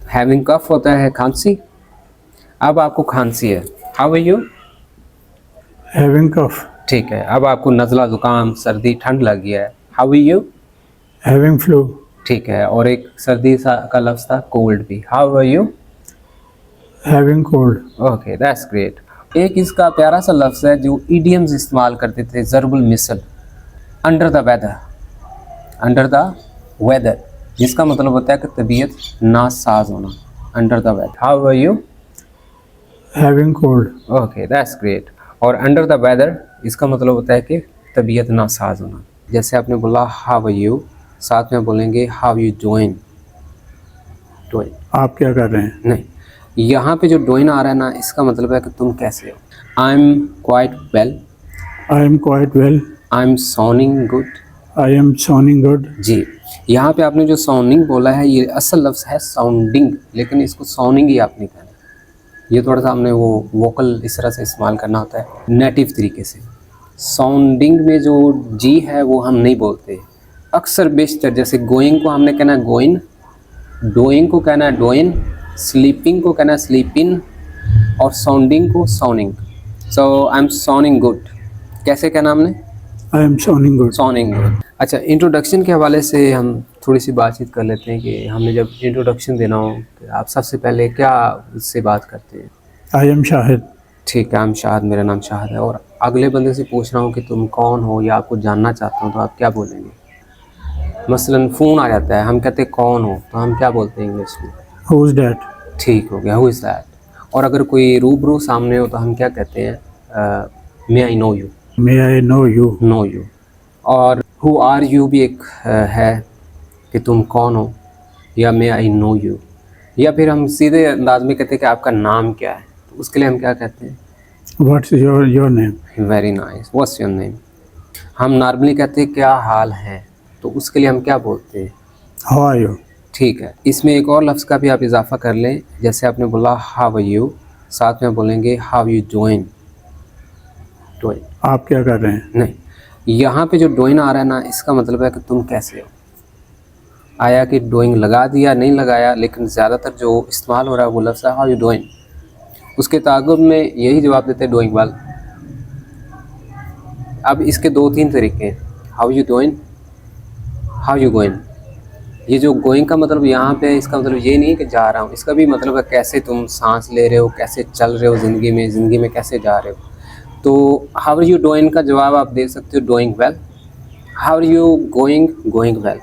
Having कफ होता है खांसी। अब आपको खांसी है, हाउ आर यू? हैविंग कफ। ठीक है। अब आपको नज़ला ज़ुकाम सर्दी ठंड लग गया है, how are you? Having flu. ठीक है। और एक सर्दी का लफ्ज़ था कोल्ड भी, how are you? Having cold. Okay, that's great. एक इसका प्यारा सा लफ्ज़ है जो ईडियम्स इस्तेमाल करते थे, ज़रबुल मिसल, under the weather. Under the weather, जिसका मतलब होता है कि तबीयत नासाज होना। Under the weather, how are you? Having cold. Okay, that's great. और अंडर द वेदर इसका मतलब होता है कि तबीयत नासाज होना। जैसे आपने बोला हाउ आर यू, साथ में बोलेंगे हाउ यू डूइंग। डूइंग, आप क्या कर रहे हैं? नहीं, यहाँ पे जो डूइंग आ रहा है ना, इसका मतलब है कि तुम कैसे हो। I am quite well. I am quite well. I am sounding good. I am sounding good. जी, यहाँ पे आपने जो साउंडिंग बोला है, ये असल लफ्ज़ है साउंडिंग, लेकिन इसको साउंडिंग ही आपने कहना है। ये थोड़ा सा हमने वो वोकल इस तरह से इस्तेमाल करना होता है नेटिव तरीके से। साउंडिंग में जो जी है वो हम नहीं बोलते अक्सर बेशतर। जैसे गोइंग को हमने कहना है गोइन, डूइंग को कहना है डोइन, स्लीपिंग को कहना है स्लीपिन, और साउंडिंग को sounding. So I am sounding good, कैसे कहना हमने? आई am sounding good. Sounding good. अच्छा, इंट्रोडक्शन के हवाले से हम थोड़ी सी बातचीत कर लेते हैं कि हमें जब इंट्रोडक्शन देना हो कि आप सबसे पहले क्या उससे बात करते हैं? I am Shahid. ठीक है, I'm शाहिद, मेरा नाम शाहिद है। और अगले बंदे से पूछ रहा हूँ कि तुम कौन हो या आपको जानना चाहता हूँ, तो आप क्या बोलेंगे? मसलन फ़ोन आ जाता है, हम कहते हैं कौन हो, तो हम क्या बोलते हैं इंग्लिश में? Who is that? ठीक हो गया, हु इज़ दैट। और अगर कोई रूबरू सामने हो तो हम क्या कहते हैं? May I know you. May I know you. Know you. और हु आर यू भी एक है कि तुम कौन हो, या मे आई नो यू। या फिर हम सीधे अंदाज में कहते हैं कि आपका नाम क्या है, तो उसके लिए हम क्या कहते हैं? What's your name? Very nice, what's your name. हम नॉर्मली कहते हैं क्या हाल है, तो उसके लिए हम क्या बोलते हैं? How are you? ठीक है। इसमें एक और लफ्ज़ का भी आप इजाफा कर लें। जैसे आपने बोला हाउ आर यू, साथ में बोलेंगे हाउ यू डूइंग। डूइंग, आप क्या कर रहे हैं? नहीं, यहाँ पे जो डूइंग आ रहा है ना, इसका मतलब है कि तुम कैसे हो। आया कि डूइंग लगा दिया, नहीं लगाया, लेकिन ज़्यादातर जो इस्तेमाल हो रहा है वो लफ्ज़ है हाउ यू डूइंग। उसके ताक़ुब में यही जवाब देते हैं डूइंग वेल। अब इसके दो तीन तरीके हैं, how you doing, how you going. ये जो गोइंग का मतलब यहाँ पे, इसका मतलब ये नहीं है कि जा रहा हूँ, इसका भी मतलब है कैसे तुम सांस ले रहे हो, कैसे चल रहे हो ज़िंदगी में कैसे जा रहे हो। तो हाउ आर यू डूइंग का जवाब आप दे सकते हो doing well. How are you going, going well.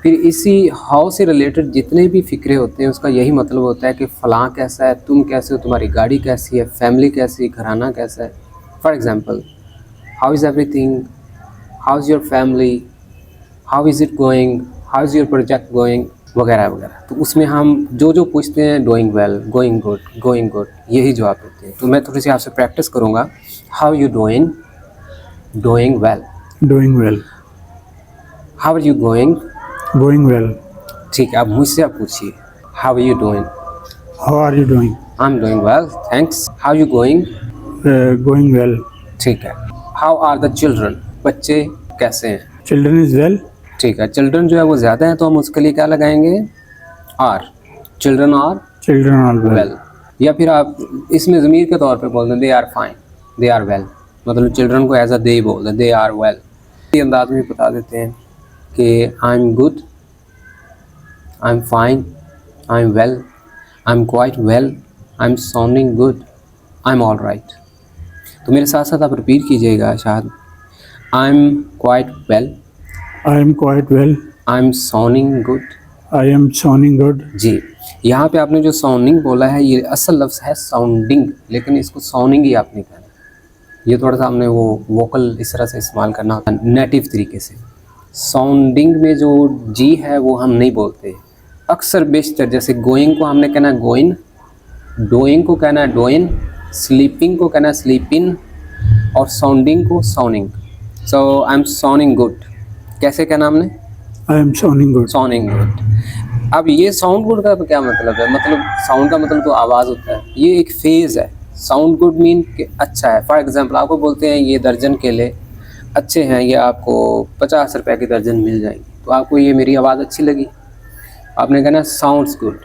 फिर इसी हाउ से रिलेटेड जितने भी फ़िक्रे होते हैं, उसका यही मतलब होता है कि फ़लाँ कैसा है, तुम कैसे हो, तुम्हारी गाड़ी कैसी है, फैमिली कैसी है, घराना कैसा है। For example, how is everything, how is your family, how is it going, how is your project going, वगैरह वगैरह। तो उसमें हम जो पूछते हैं डूइंग वेल, गोइंग गुड, यही जवाब देते हैं। तो मैं थोड़ी सी आपसे प्रैक्टिस करूँगा। How you doing, doing well. Doing well. How are you going, going well. ठीक है। अब मुझसे आप पूछिए, how are you doing? How are you doing? I am doing well, thanks. How you going? Going well. ठीक है। How are the children, बच्चे कैसे हैं? Children is well. ठीक है। चिल्ड्रन जो है वो ज़्यादा हैं, तो हम उसके लिए क्या लगाएंगे? Are. Children are children are well. या फिर आप इसमें ज़मीर के तौर पे बोल दें they are fine, they are well. मतलब चिल्ड्रन को एज अ दे बोल दें, दे आर वेल। इसी अंदाज में बता देते हैं कि I am good, I am fine, I am well, I am quite well, I am sounding good, I am all right. तो मेरे साथ साथ आप रिपीट कीजिएगा शायद। I am quite well, I am quite well. I am sounding good. I am sounding good. जी, यहाँ पे आपने जो साउंडिंग बोला है, ये असल लफ्ज़ है साउंडिंग, लेकिन इसको साउंडिंग ही आपने कहना है। ये थोड़ा सा हमने वो वोकल इस तरह से इस्तेमाल करना होता है नेटिव तरीके से। साउंडिंग में जो जी है वो हम नहीं बोलते अक्सर बेशतर। जैसे गोइंग को हमने कहना है गोइन, डूइंग को कहना है डोइन, स्लीपिंग को कहना है स्लीपिन, और साउंडिंग को sounding. So I am sounding good, कैसे कहना हमने? आई am sounding good. Sounding good. अब ये साउंड गुड का क्या मतलब है? मतलब साउंड का मतलब तो आवाज़ होता है, ये एक फेज़ है। साउंड गुड मीन कि अच्छा है। फॉर एग्जांपल, आपको बोलते हैं ये दर्जन केले अच्छे हैं, ये आपको 50 रुपए की दर्जन मिल जाएंगी, तो आपको ये मेरी आवाज़ अच्छी लगी, आपने कहना साउंड्स गुड।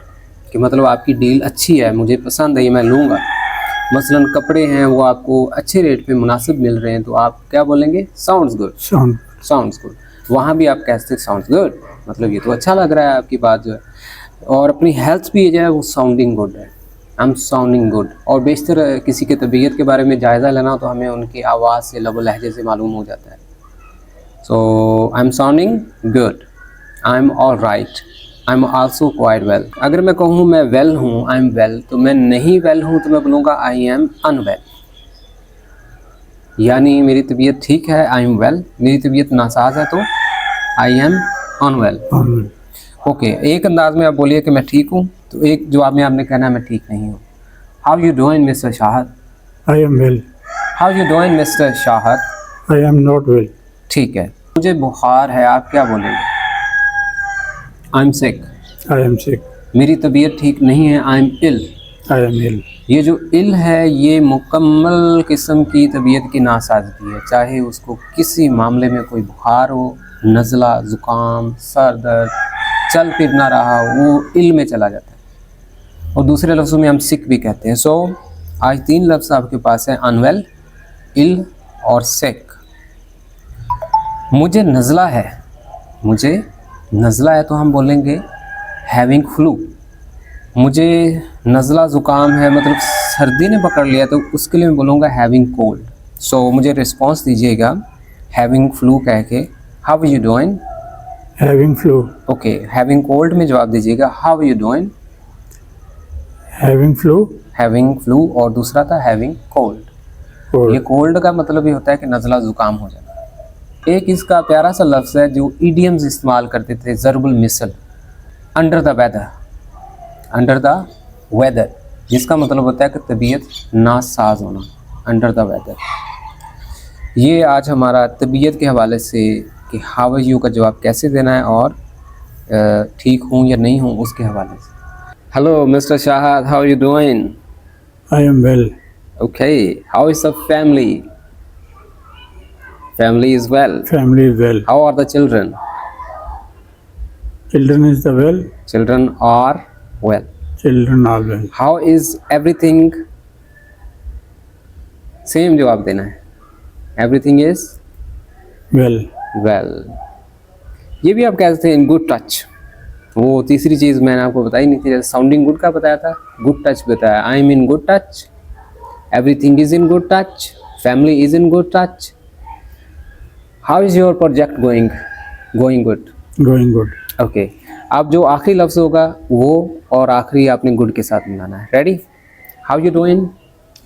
कि मतलब आपकी डील अच्छी है, मुझे पसंद है, ये मैं लूँगा। मसलन कपड़े हैं वो आपको अच्छे रेट पे मुनासिब मिल रहे हैं, तो आप क्या बोलेंगे? Sounds good, Sound. Sounds good. वहाँ भी आप कहते साउंड्स गुड, मतलब ये तो अच्छा लग रहा है आपकी बात जो है। और अपनी हेल्थ भी जो है वो साउंडिंग गुड है, आई एम साउंडिंग गुड। और बेशतर किसी की तबीयत के बारे में जायज़ा लेना हो तो हमें उनकी आवाज़ से, लब लहजे से मालूम हो जाता है। So I am sounding good, I am all right, I am also quite well. अगर मैं कहूँ मैं वेल हूँ, आई एम वेल, तो मैं नहीं वेल हूँ तो मैं बोलूँगा आई एम अनवेल। यानी मेरी तबीयत ठीक है, आई एम वेल, मेरी तबीयत नासाज है तो I am unwell. Unwell. Okay, एक अंदाज में आप बोलिए कि मैं ठीक हूँ, तो एक जवाब में आपने कहना है मैं ठीक नहीं हूँ। How you doing mister Shahid? I am well. How you doing mister Shahid? I am not well. ठीक है, मुझे बुखार है, आप क्या बोलेंगे? I am sick, I am sick. मेरी तबीयत ठीक नहीं है, I am ill. I am ill. ये जो इल है ये मुकम्मल किस्म की तबीयत की नासाजगी है, चाहे उसको किसी मामले में कोई बुखार हो, नज़ला, ज़ुकाम, सर दर्द, चल फिर ना रहा हो, वो इल में चला जाता है। और दूसरे लफ्ज़ों में हम सिक भी कहते हैं। सो आज 3 लफ्ज़ आपके पास हैं, अनवेल, इल और सिक। मुझे नज़ला है, मुझे नज़ला है तो हम बोलेंगे हैविंग फ्लू। मुझे नज़ला ज़ुकाम है, मतलब सर्दी ने पकड़ लिया, तो उसके लिए मैं बोलूँगा हैविंग कोल्ड। सो मुझे रिस्पॉन्स दीजिएगा हैविंग फ्लू कह के। How are you doing? Having flu. Okay, having cold में जवाब दीजिएगा how are you doing? Having flu. Having flu, और दूसरा था हैविंग कोल्ड। ये Cold. कोल्ड का मतलब ये होता है कि नज़ला ज़ुकाम हो जाना। एक इसका प्यारा सा लफ्ज़ है जो ईडियम्स इस्तेमाल करते थे, ज़रबुल मिसल, under the weather, under the weather, जिसका मतलब होता है कि तबीयत नासाज होना, अंडर द वेदर। ये आज हमारा तबीयत के हवाले से कि हाउ आर यू का जवाब कैसे देना है, और ठीक हूँ या नहीं हूँ उसके हवाले से। Hello mister Shahad, how are you doing? I am well. Okay, how is the family? Family is well. Family is well. How are the children? Children is the well. Children are well. Children are well. How is everything? Same जवाब देना है, everything is Well. Well. ये भी आप कह सकते हैं इन good touch. वो तीसरी चीज़ मैंने आपको बताई नहीं थी, जैसे साउंडिंग गुड का बताया था, गुड टच बताया। आई am in good touch, everything is in good touch, family is in good touch. How is your project going? Going good. Going good. Okay, अब जो आखिरी लफ्ज़ होगा वो और आखिरी आपने गुड के साथ मिलाना है। Ready? How you doing?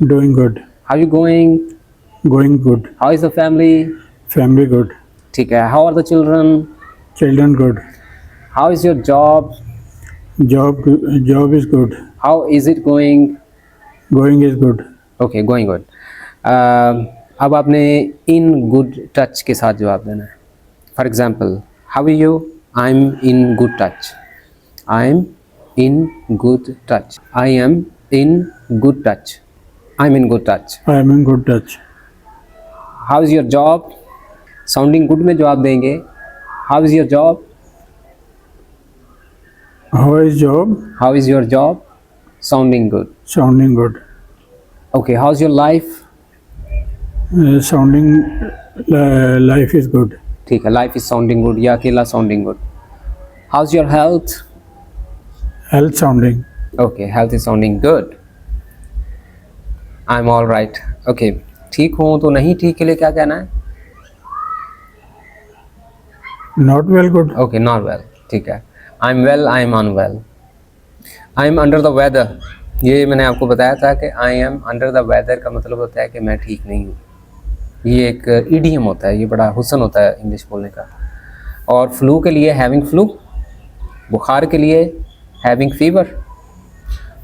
Doing good. How you going? Going good. How is the family? Family good. ठीक है, how are the children? Children good. How is your job? Job is good. How is it going? Going is good. Okay, going good. अब आपने इन good touch के साथ जवाब देना है। For example, how are you? I am in good touch, I am in good touch, I am in good touch, I am in good touch. I am in good touch. How is your job? Sounding good में जवाब देंगे, how is your job? How is job? How is your job? Sounding good. Sounding good. Okay, how is your life? Sounding life is good. ठीक है, life is sounding good या अकेला sounding good. How is your health? Health sounding. Okay, health is sounding good, I am all right. Okay, ठीक हूँ तो नहीं ठीक के लिए क्या कहना है? Not well good. Okay, not well, ठीक है। I am well, I am unwell. I am under the weather, ये मैंने आपको बताया था कि I am under the weather का मतलब होता है कि मैं ठीक नहीं हूँ। ये एक इडियम होता है, ये बड़ा हुस्न होता है इंग्लिश बोलने का। और फ्लू के लिए हैविंग फ्लू, बुखार के लिए हैविंग फीवर,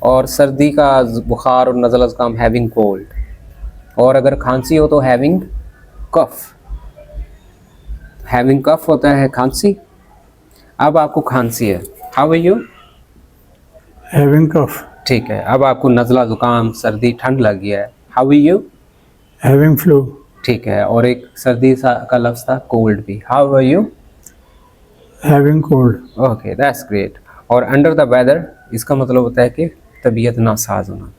और सर्दी का बुखार और नज़ला ज़ुकाम हैविंग कोल्ड, और अगर खांसी हो तो हैविंग कफ। हैविंग कफ होता है खांसी। अब आपको खांसी है, how are you? Having cough. ठीक है, अब आपको नज़ला ज़ुकाम, सर्दी, ठंड लग गया है, how are you? Having flu. ठीक है, और एक सर्दी का लफ्ज़ था कोल्ड भी, how are you? Having cold. Okay, that's great. और अंडर द वेदर इसका मतलब होता है कि तबीयत नासाज होना।